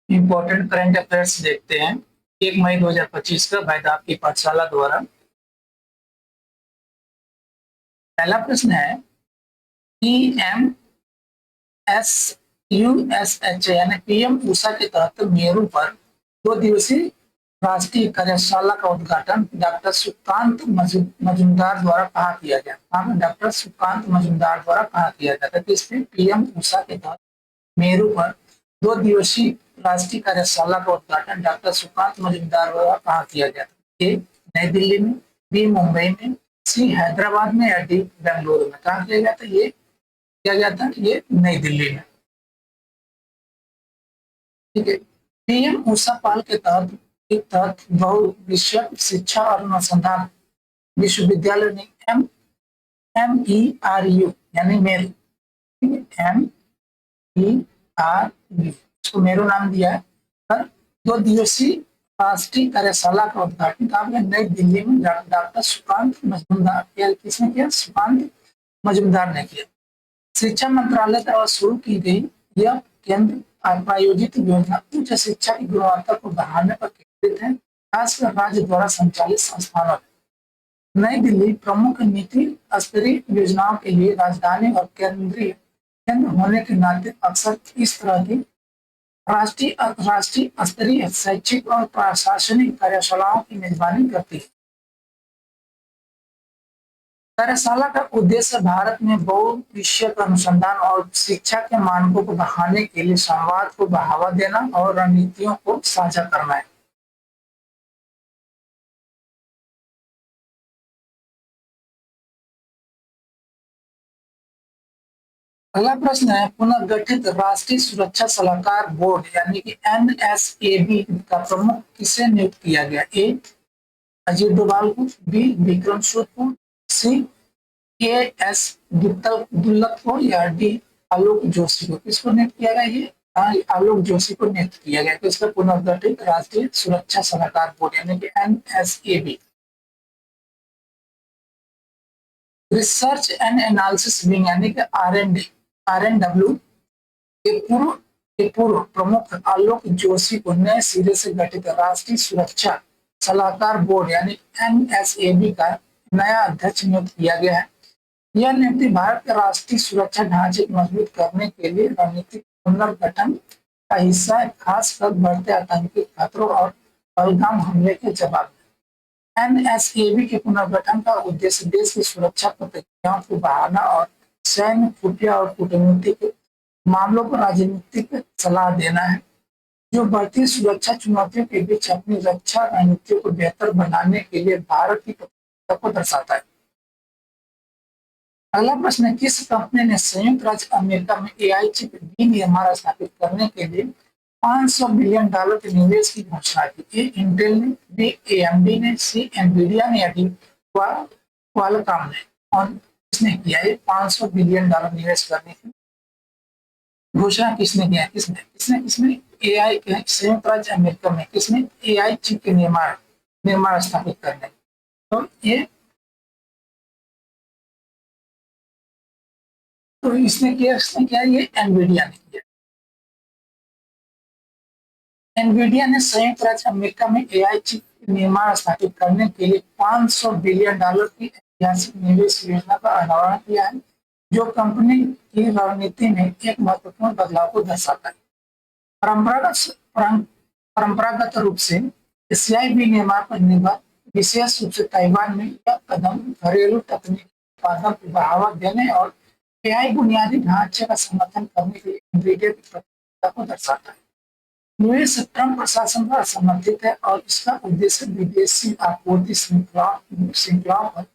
Important current affairs देखते हैं 1 मई 2025 का वैदाब की पाठशाला द्वारा। पहला प्रश्न है पीएम एस यूएसएच यानी पीएम ऊषा के तहत मेरू पर 2 दिवसीय राष्ट्रीय कार्यशाला का उद्घाटन डॉक्टर सुकांत मजूमदार द्वारा कहा किया गया। डॉक्टर सुकांत मजूमदार द्वारा कहा किया गया था कि इसमें पीएम ऊषा के तहत मेरू पर 2 दिवसीय राष्ट्रीय कार्यशाला का उद्घाटन डॉक्टर सुकांत मजूमदार द्वारा कहा किया गया था। ए नई दिल्ली में, बी मुंबई में, सी हैदराबाद में या डी बेंगलुरु में। कहा किया गया था? ये किया गया था ये नई दिल्ली में। ठीक है। पीएम ऊषा पहल के तहत बहु विषयक शिक्षा और अनुसंधान विश्वविद्यालय ने MERU यानी मेरू इसको मेरू नाम दिया है पर 2 दिवसीय राष्ट्रीय कार्यशाला का उद्घाटन नई दिल्ली में डॉक्टर सुकांत मजूमदार किसने किया? सुकांत मजूमदार ने किया। शिक्षा मंत्रालय द्वारा शुरू की गई यह केंद्र प्रायोजित योजना उच्च शिक्षा की गुणवत्ता को बढ़ाने पर केंद्रित है, खासकर राज्य द्वारा संचालित संस्थानों में। नई दिल्ली प्रमुख नीति स्तरीय योजनाओं के लिए राजधानी और केंद्र होने के नाते अक्सर इस तरह की राष्ट्रीय स्तरीय शैक्षिक और प्रशासनिक कार्यशालाओं की मेजबानी करती है। कार्यशाला का उद्देश्य भारत में बहुविषयक अनुसंधान और शिक्षा के मानकों को बढ़ाने के लिए संवाद को बढ़ावा देना और रणनीतियों को साझा करना है। अगला प्रश्न है पुनर्गठित राष्ट्रीय सुरक्षा सलाहकार बोर्ड यानी कि NSAB का प्रमुख किसे नियुक्त किया गया? ए अजीत डोभाल को, बी विक्रम सूद को, सी KS दुल्लत को या डी आलोक जोशी को। किसको नियुक्त किया गया? ये आलोक जोशी को नियुक्त किया गया। तो इसका पुनर्गठित राष्ट्रीय सुरक्षा सलाहकार बोर्ड यानी कि NSAB। Research and analysis wing यानी कि RNW के पूर्व प्रमुख आलोक जोशी को नए सिरे से गठित राष्ट्रीय सुरक्षा सलाहकार बोर्ड यानी NSAB का नया अध्यक्ष नियुक्त किया गया है। यह नियुक्ति भारत के राष्ट्रीय सुरक्षा ढांचे को मजबूत करने के लिए रणनीतिक पुनर्गठन का हिस्सा है, खासकर बढ़ते आतंकी खतरों और पहलगाम हमले के जवाब में। NSAB के पुनर्गठन का उद्देश्य देश की सुरक्षा प्रक्रियाओं को बढ़ाना और सैन्य, खुफिया और कूटनीतिक मामलों पर राजनीतिक सलाह देना है, जो बढ़ती सुरक्षा चुनौतियों के बीच अपनी रक्षा रणनीतियों को बेहतर बनाने के लिए भारत की प्रतिबद्धता को दर्शाता है। अगला प्रश्न है किस कंपनी ने संयुक्त राज्य अमेरिका में AI चिप विनिर्माण स्थापित करने के लिए $500 बिलियन के निवेश की घोषणा की? ए इंटेल ने, बी AMD ने, सी एनवीडिया ने या डी क्वालकॉम ने। और किसने किया ये $500 बिलियन निवेश करने की घोषणा? किसने किया? किसने AI के संयुक्त राज्य अमेरिका में किसने AI चिप के निर्माण स्थापित करने? तो इसने किया ये एनवीडिया ने किया। एनवीडिया ने संयुक्त राज्य अमेरिका में AI चिप निर्माण स्थापित करने के लिए $500 बिलियन की ऐतिहासिक निवेश योजना का अनावरण किया है, जो कंपनी की रणनीति में एक महत्वपूर्ण बदलाव को दर्शाता है। परंपरागत रूप से एशियाई विनिर्माण पर निर्भर विशेष रूप से ताइवान में यह कदम घरेलू तकनीकी उत्पादन को बढ़ावा देने और AI बुनियादी ढांचे का समर्थन करने के लिए एनवीडिया की प्रतिबद्धता को दर्शाता है। निवेश ट्रंप प्रशासन द्वारा समर्थित है और इसका उद्देश्य विदेशी आपूर्ति श्रृंखलाओं पर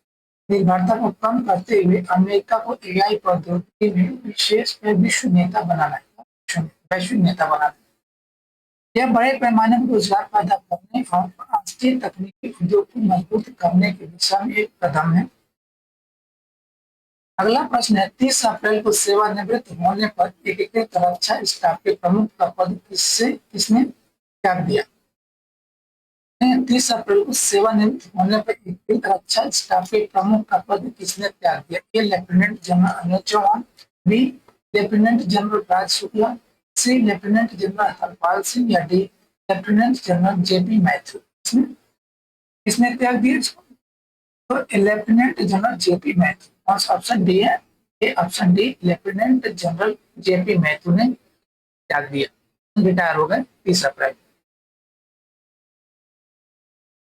निर्भरता को कम करते हुए अमेरिका को AI प्रौद्योगिकी में वैश्विक नेता बनाना है। यह बड़े पैमाने पर रोजगार पैदा करने और राष्ट्रीय तकनीकी उद्योग को मजबूत करने की दिशा में एक कदम है। अगला प्रश्न है 30 अप्रैल को सेवानिवृत्त होने पर एकीकृत रक्षा स्टाफ के प्रमुख का पद किसने त्याग दिया? 30 अप्रैल को सेवानिवृत्त होने पर एकीकृत रक्षा स्टाफ के प्रमुख का पद किसने त्याग दिया? A lieutenant general Anil Chauhan, B lieutenant general Raj Shukla, C lieutenant general Harpal Singh या D lieutenant general JP Mathew? इसने त्याग दिया इसको। तो lieutenant general JP Mathew, option D है। ये option D lieutenant general JP Mathew ने त्याग दिया, रिटायर हो गए 30 अप्रैल।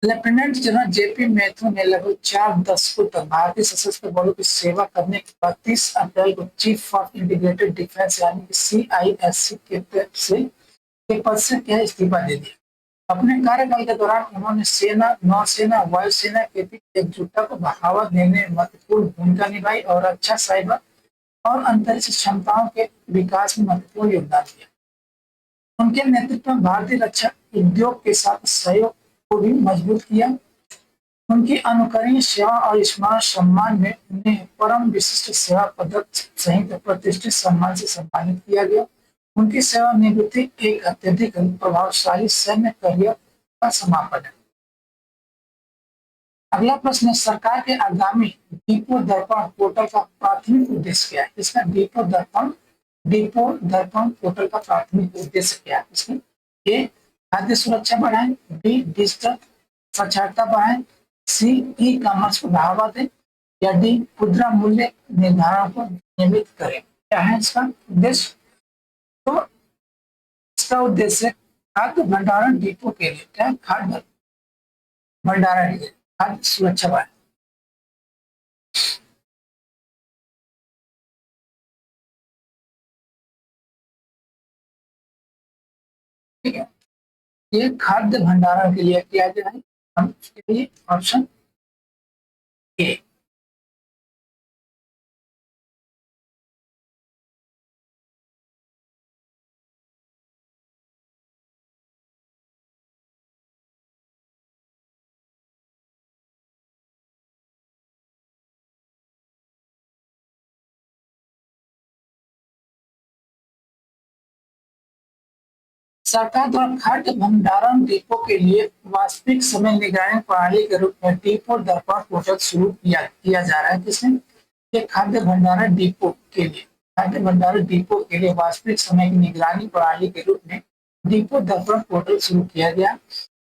लेफ्टिनेंट जनरल जेपी मैथ्यू ने लगभग 4 दशकों तक भारतीय सशस्त्र बलों की सेवा करने के बाद 30 अप्रैल को चीफ ऑफ इंटीग्रेटेड डिफेंस यानी कि CISC के पद से क्या इस्तीफा दे दिया। अपने कार्यकाल के दौरान उन्होंने सेना, नौसेना, वायुसेना के बीच एकजुटता को बढ़ावा देने में महत्वपूर्ण भूमिका निभाई और रक्षा, साइबर और अंतरिक्ष क्षमताओं के विकास में महत्वपूर्ण योगदान दिया। उनके नेतृत्व में भारतीय रक्षा उद्योग के साथ सहयोग को भी मजबूत किया। उनकी अनुकरणीय सेवा और स्मारक सम्मान में उन्हें परम विशिष्ट सेवा पदक सहित प्रतिष्ठित सम्मान से सम्मानित किया गया। उनकी सेवानिवृत्ति एक अत्यधिक प्रभावशाली सैन्य करियर का समापन है। अगला प्रश्न है, सरकार के आगामी डिपो दर्पण पोर्टल का प्राथमिक उद्देश्य क्या है? इसका डिपो दर्पण पोर्टल का प्राथमिक उद्देश्य क्या है? इसमें ए खाद्य सुरक्षा बढ़ाएं, बी डिजिटल साक्षरता बढ़ाएं, सी ई कॉमर्स को बढ़ावा दें या डी खुदरा मूल्य निर्धारण को नियमित करें। क्या है इसका उद्देश्य? तो इसका उद्देश्य खाद्य भंडारण डिपो के लिए क्या, खाद्य भंडारण के लिए खाद्य सुरक्षा बढ़ाएं। ठीक है, ये खाद्य भंडारण के लिए किया गया है। हम उसके लिए ऑप्शन ए। सरकार द्वारा खाद्य भंडारण डिपो के लिए वास्तविक समय निगरानी प्रणाली के रूप में डिपो दर्पण पोर्टल शुरू किया जा रहा है। किसने? ये खाद्य भंडारण डिपो के लिए, खाद्य भंडारण डिपो के लिए वास्तविक समय की निगरानी प्रणाली के रूप में डिपो दर्पण पोर्टल शुरू किया गया।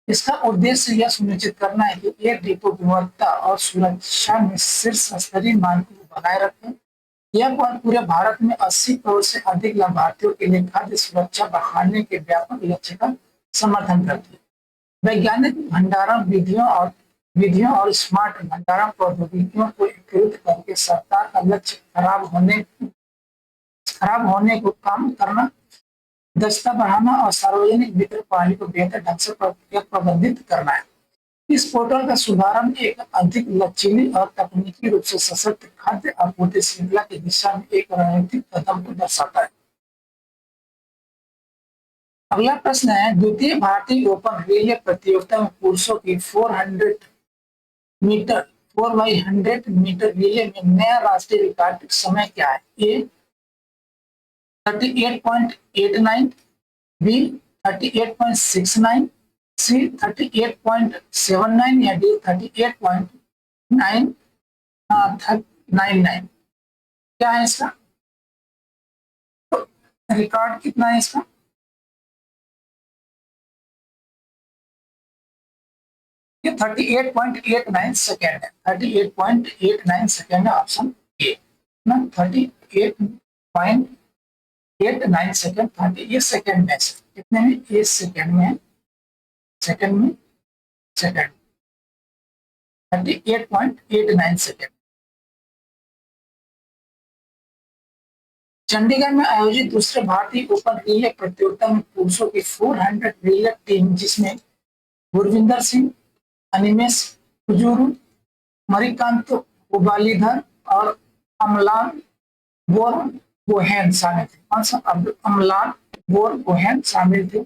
इसका उद्देश्य यह सुनिश्चित करना है कि एक डिपो गुणवत्ता और सुरक्षा में शीर्ष स्तरीय मानकों को बनाए रखें। यह पहल पूरे भारत में 80 करोड़ से अधिक लाभार्थियों के लिए खाद्य सुरक्षा बढ़ाने के व्यापक लक्ष्य का समर्थन करती है। वैज्ञानिक भंडारण विधियों और स्मार्ट भंडारण प्रौद्योगिकियों को एकीकृत करके सरकार का लक्ष्य खराब होने को कम करना, दक्षता बढ़ाना और सार्वजनिक वितरण प्रणाली को बेहतर ढंग से प्रबंधित करना है। इस पोर्टल का शुभारंभ एक अधिक लचीली और तकनीकी रूप से सशक्त खाद्य आपूर्ति श्रृंखला की दिशा में एक रणनीतिक कदम को दर्शाता है। अगला प्रश्न है, द्वितीय भारतीय ओपन रिले प्रतियोगिता में पुरुषों की 400 मीटर 4x100 मीटर रिले में नया राष्ट्रीय रिकॉर्ड समय क्या है? ए 38.89, बी 38.69, सी 38.79 या डी 38.99। क्या है इसका तो रिकॉर्ड? कितना है इसका? ये 38.89 सेकेंड है। 38.89 सेकेंड है ऑप्शन ए ना। 38.89 सेकेंड, 30 ये सेकेंड में कितने में? ये सेकेंड में, सेकेंड में, सेकेंड 38.89 सेकेंड। चंडीगढ़ में आयोजित दूसरे भारतीय ओपन रिले प्रतियोगिता में पुरुषों की 400 रिले टीम, जिसमें गुरविंदर सिंह, अनिमेश कुजूरू, मरिकांत उबालीधर और अमलान बोरगोहेन शामिल थे। कौन सा? अमलान बोरगोहेन शामिल थे।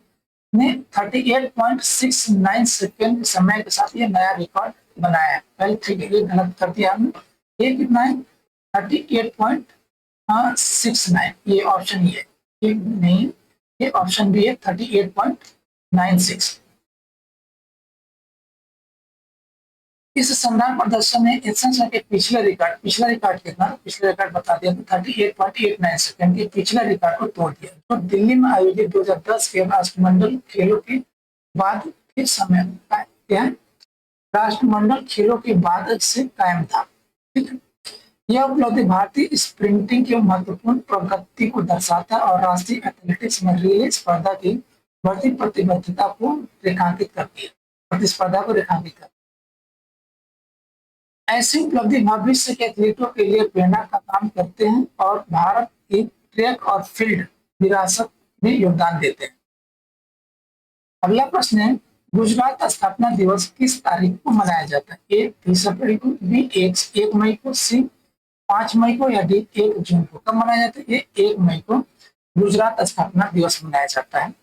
ने 38.69 सेकेंड समय के साथ ये नया रिकॉर्ड बनाया है। पहले ठीक है, ये गलत कर दिया हमने। ये कितना है? 38.69। ये ऑप्शन ये है, नहीं, ये ऑप्शन बी है 38.96। इस शानदार प्रदर्शन में एशियन के पिछले रिकॉर्ड कितना, पिछले रिकॉर्ड बता दिया तो 38.89 सेकंड के पिछले रिकॉर्ड को तोड़ दिया। तो दिल्ली में आयोजित 2010 के राष्ट्रमंडल खेलों के बाद के समय राष्ट्रमंडल खेलों के बाद से कायम था। ठीक है, यह उपलब्धि भारतीय स्प्रिंटिंग की महत्वपूर्ण प्रगति को दर्शाता है और राष्ट्रीय एथलेटिक्स में रिले स्पर्धा की बढ़ती प्रतिबद्धता को रेखांकित करती है, प्रतिस्पर्धा को रेखांकित करती है। ऐसी उपलब्धि भविष्य के एथलीटों के लिए प्रेरणा का काम करते हैं और भारत की ट्रैक और फील्ड विरासत में योगदान देते हैं। अगला प्रश्न है, गुजरात स्थापना दिवस किस तारीख को मनाया जाता है? ए 30 अप्रैल को, बी 1 मई को, सी 5 मई को, या डी 1 जून को। कब मनाया जाता है? ये 1 मई को गुजरात स्थापना दिवस मनाया जाता है।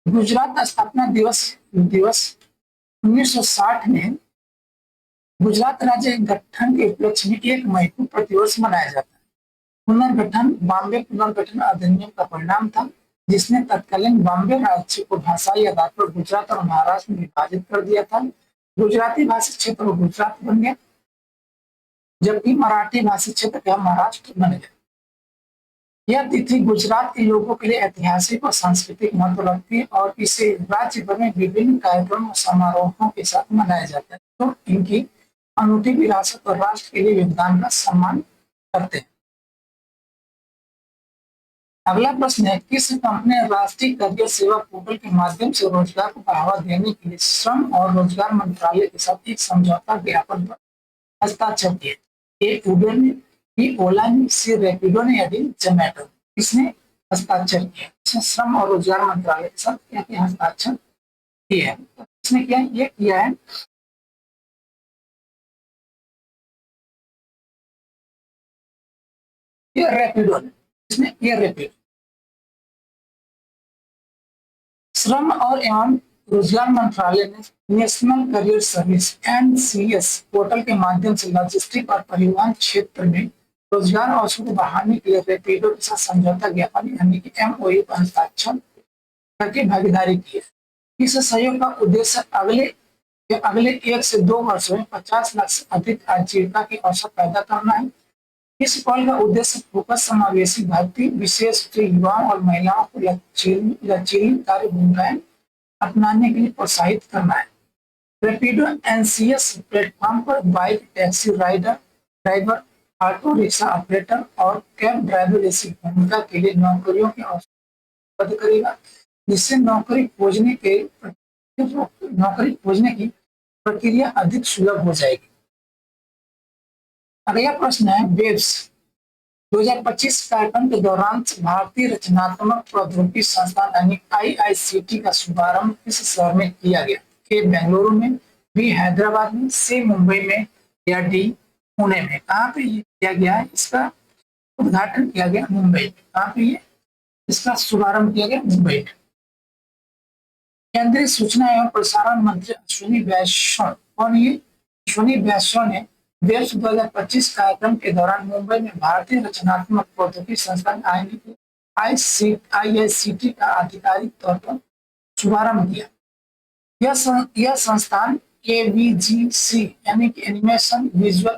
गुजरात स्थापना दिवस 1960 में गुजरात राज्य गठन के उपलक्ष्य में 1 मई को प्रतिवर्ष मनाया जाता है। पुनर्गठन बॉम्बे पुनर्गठन अधिनियम का परिणाम था, जिसने तत्कालीन बॉम्बे राज्य को भाषाई आधार पर गुजरात और महाराष्ट्र में विभाजित कर दिया था। गुजराती भाषी क्षेत्र गुजरात बन गया, जबकि मराठी भाषी क्षेत्र का महाराष्ट्र बन गया। यह तिथि गुजरात के लोगों के लिए ऐतिहासिक और सांस्कृतिक महत्व रखती है और इसे राज्य भर में विभिन्न कार्यक्रमों और समारोहों के साथ मनाया जाता है, तो इनकी अनूठी विरासत और राष्ट्र के लिए योगदान का सम्मान करते हैं। अगला प्रश्न है, किस कंपनी ने राष्ट्रीय करियर सेवा पोर्टल के माध्यम से रोजगार को बढ़ावा देने के लिए श्रम और रोजगार मंत्रालय के साथ एक समझौता ज्ञापन पर हस्ताक्षर किए? ए उबेर ने, बी ओला ने, सी रैपिडो ने, या डी जोमैटो। किसने हस्ताक्षर किया? श्रम और रोजगार मंत्रालय के साथ क्या किया? हस्ताक्षर किया है। किसने किया? ये किया है ये रैपिडो ने। इसमें ये रैपिडो। श्रम और एवं रोजगार मंत्रालय ने national career service (NCS) portal के माध्यम से लॉजिस्टिक और परिवहन क्षेत्र में रोजगार अवसर को बढ़ाने के लिए रैपिडो के साथ समझौता ज्ञापन यानी कि MOU पर हस्ताक्षर करके भागीदारी की है। इस सहयोग का उद्देश्य अगले 1 से 2 वर्षों में 50 लाख से अधिक आजीविका के अवसर पैदा करना है। इस पहल का उद्देश्य फोकस समावेशी भर्ती, विशेष रूप से युवाओं और महिलाओं को लचीली कार्य भूमिकाएं अपनाने के लिए प्रोत्साहित करना है। रैपिडो NCS प्लेटफॉर्म पर bike, taxi driver, auto rickshaw operator और कैब ड्राइवर जैसी भूमिका के लिए नौकरियों के अवसर उपलब्ध करेगा, जिससे नौकरी खोजने की प्रक्रिया अधिक सुलभ हो जाएगी। अगला प्रश्न है, वेब्स 2025 कार्यक्रम के दौरान भारतीय रचनात्मक प्रौद्योगिकी संस्थान यानी IICT का शुभारंभ किस शहर में किया गया? ए बेंगलुरु में, बी हैदराबाद में, सी मुंबई में, या डी पुणे में। कहाँ पे ये किया गया है? इसका उद्घाटन किया गया मुंबई में। कहाँ पे ये इसका शुभारंभ किया गया? मुंबई में। केंद्रीय सूचना एवं प्रसारण मंत्री अश्विनी वैष्णव, कौन ये? अश्विनी वैष्णव ने वेब्स 2025 कार्यक्रम के दौरान मुंबई में भारतीय रचनात्मक प्रौद्योगिकी संस्थान IICT का आधिकारिक तौर पर शुभारंभ किया। यह संस्थान AVGC यानी कि एनिमेशन, विजुअल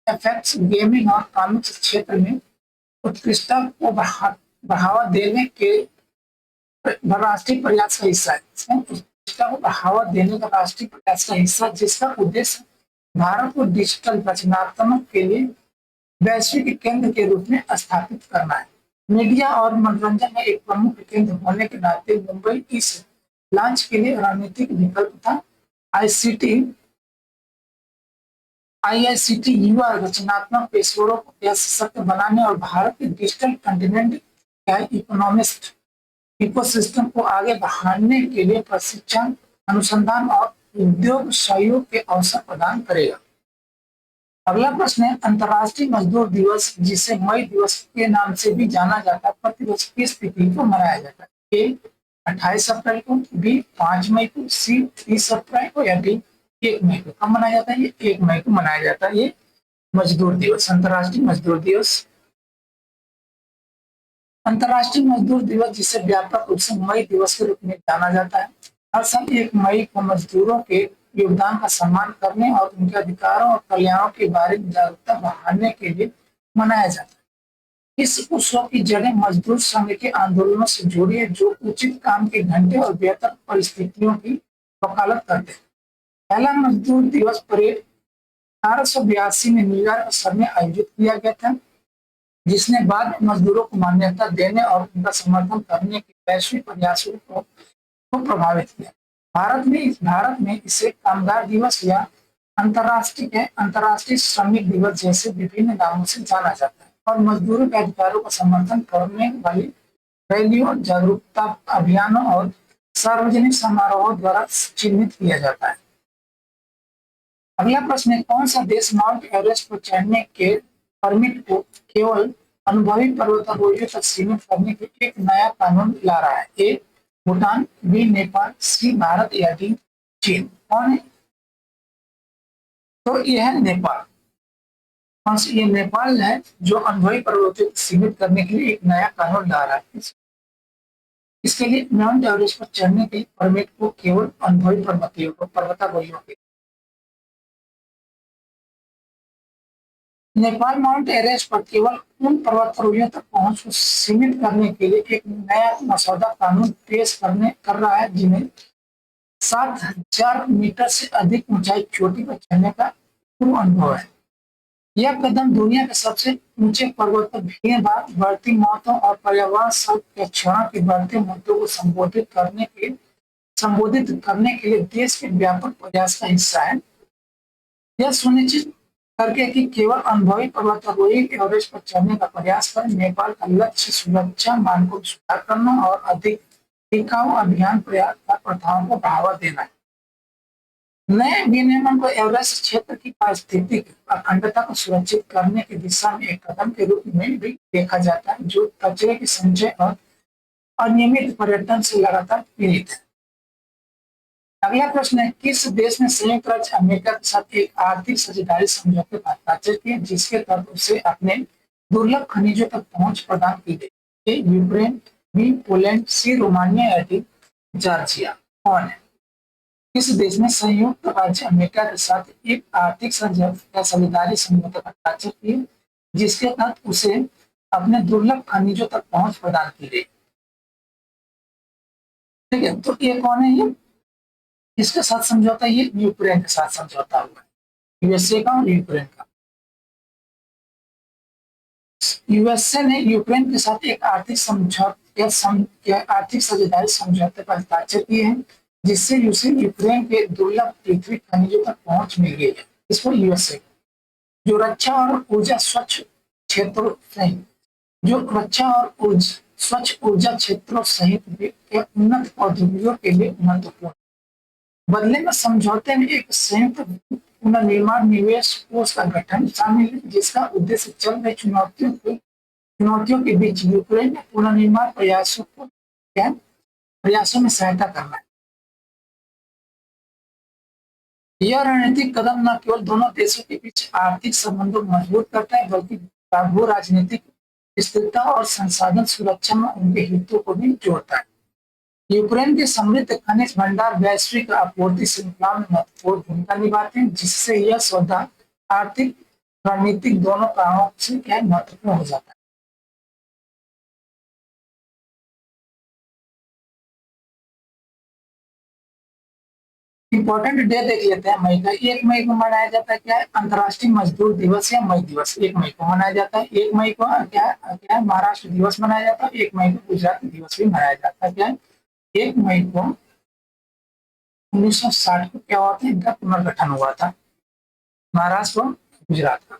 इफेक्ट्स, गेमिंग और कॉमिक्स क्षेत्र में उत्कृष्टता को बढ़ावा देने के राष्ट्रीय प्रयास का हिस्सा है। उत्कृष्टता को बढ़ावा देने का राष्ट्रीय प्रयास का हिस्सा, जिसका उद्देश्य भारत को डिजिटल रचनात्मक के लिए वैश्विक केंद्र के रूप में स्थापित करना है। मीडिया और मनोरंजन में एक प्रमुख केंद्र होने के नाते मुंबई इस लॉन्च के लिए रणनीतिक विकल्प था। IICT युवा रचनात्मक पेशेवरों को सशक्त बनाने और भारत के डिजिटल कंटिनेंट का इकोसिस्टम को आगे बढ़ाने के लिए प्रशिक्षण, अनुसंधान और उद्योग सहयोग के अवसर प्रदान करेगा। अगला प्रश्न है, अंतर्राष्ट्रीय मजदूर दिवस, जिसे मई दिवस के नाम से भी जाना जाता है, प्रतिवर्ष किस तिथि को मनाया जाता है? ए 28 अप्रैल को, बी 5 मई को, सी 30 अप्रैल को, या डी 1 मई को। कब मनाया जाता है? ये 1 मई को मनाया जाता है ये मजदूर दिवस, अंतर्राष्ट्रीय मजदूर दिवस। अंतर्राष्ट्रीय मजदूर दिवस, जिसे व्यापक रूप से मई दिवस के रूप में जाना जाता है, हर साल 1 मई को मजदूरों के योगदान का सम्मान करने और उनके अधिकारों और कल्याणों के बारे में जागरूकता बढ़ाने के लिए मनाया जाता है। इस उत्सव की जड़ें मजदूर संघ के आंदोलनों से जुड़ी है, जो उचित काम के घंटे और बेहतर परिस्थितियों की वकालत करते हैं। पहला मजदूर दिवस परेड 1882 में न्यूयॉर्क शहर में आयोजित किया गया था, जिसने बाद में मजदूरों को मान्यता देने और उनका समर्थन करने के वैश्विक प्रयासों को प्रभावित किया। भारत में इसे कामगार दिवस या अंतर्राष्ट्रीय श्रमिक दिवस जैसे विभिन्न नामों से जाना जाता है और मजदूरों के अधिकारों का समर्थन करने वाली रैलियों, जागरूकता अभियानों और सार्वजनिक समारोहों द्वारा चिन्हित किया जाता है। अगला प्रश्न है, कौन सा देश माउंट एवरेस्ट पर चढ़ने के परमिट को केवल अनुभवी पर्वतारोहियों तक सीमित करने के एक नया कानून ला रहा है? ए भूटान, बी नेपाल, सी भारत या डी चीन? कौन है? तो यह है नेपाल। कौन सी? ये नेपाल है जो अनुभवी पर्वतों को सीमित करने के लिए एक नया कानून ला रहा है। इसके लिए माउंट एवरेस्ट पर चढ़ने के परमिट को केवल अनुभवी पर्वतारोहियों के। नेपाल माउंट एवरेस्ट पर केवल उन पर्वतारोहियों तक पहुंच को सीमित करने के लिए एक नया मसौदा कानून पेश कर रहा है, जिन्हें 7,000 मीटर से अधिक ऊंचाई चोटी पर चढ़ने का पूर्व अनुभव है। यह कदम दुनिया के सबसे ऊंचे पर्वत पर भीड़ भाड़, बढ़ती मौतों और पर्यावरण संरक्षण के बढ़ते मुद्दों को संबोधित करने के लिए देश के व्यापक प्रयास का हिस्सा है। यह सुनिश्चित करके कि केवल अनुभवी पर्वतारोही एवरेस्ट पर चढ़ने का प्रयास करें, नेपाल का लक्ष्य सुरक्षा मानकों में सुधार करना और अधिक टिकाऊ अभियान प्रथाओं को बढ़ावा देना है। नए विनियमन को एवरेस्ट क्षेत्र की पारिस्थितिक अखंडता को सुरक्षित करने की दिशा में एक कदम के रूप में भी देखा जाता है, जो कचरे के संचय और अनियमित पर्यटन से लगातार पीड़ित है। अगला प्रश्न है, किस देश ने संयुक्त राज्य अमेरिका के साथ एक आर्थिक साझेदारी समझौते पर हस्ताक्षर किए, जिसके तहत उसे अपने दुर्लभ खनिजों तक पहुंच प्रदान की गई? ए यूक्रेन, बी पोलैंड, सी रोमानिया या डी जॉर्जिया? कौन है? किस देश ने संयुक्त राज्य अमेरिका के साथ एक आर्थिक साझेदारी समझौते पर हस्ताक्षर किए, जिसके तहत उसे अपने दुर्लभ खनिजों तक पहुंच प्रदान की गई? ठीक है, तो ये कौन है? ये किसके साथ समझौता? ये यूक्रेन के साथ समझौता हुआ है, यूएसए का और यूक्रेन का। यूएसए ने यूक्रेन के साथ एक आर्थिक साझेदारी समझौते पर हस्ताक्षर किए हैं, जिससे यूक्रेन के दुर्लभ पृथ्वी खनिजों तक पहुंच मिल गई है। इसको यूएसए जो रक्षा और ऊर्जा स्वच्छ क्षेत्रों सहित स्वच्छ ऊर्जा क्षेत्रों सहित उन्नत प्रौद्योगिकियों के लिए महत्वपूर्ण। बदले में समझौते में एक संयुक्त पुनर्निर्माण निवेश कोष का गठन शामिल है, जिसका उद्देश्य चल रही चुनौतियों के बीच यूक्रेन के पुनर्निर्माण प्रयासों में सहायता करना है। यह रणनीतिक कदम न केवल दोनों देशों के बीच आर्थिक संबंधों को मजबूत करता है, बल्कि भू राजनीतिक स्थिरता और संसाधन सुरक्षा में उनके हितों को भी जोड़ता है। यूक्रेन के समृद्ध खनिज भंडार वैश्विक आपूर्ति श्रृंखला में महत्वपूर्ण भूमिका निभाते हैं, जिससे यह सौदा आर्थिक रणनीतिक दोनों कारणों से क्या महत्वपूर्ण हो जाता है। इंपॉर्टेंट डे देख लेते हैं मई का। 1 मई को मनाया जाता है क्या है? अंतर्राष्ट्रीय मजदूर दिवस या मई दिवस 1 मई को मनाया जाता है। 1 मई को क्या है? महाराष्ट्र दिवस मनाया जाता है। 1 मई को गुजरात दिवस भी मनाया जाता है। क्या है? 1 मई को 1960 को क्या हुआ था? इनका पुनर्गठन हुआ था, महाराष्ट्र और गुजरात का।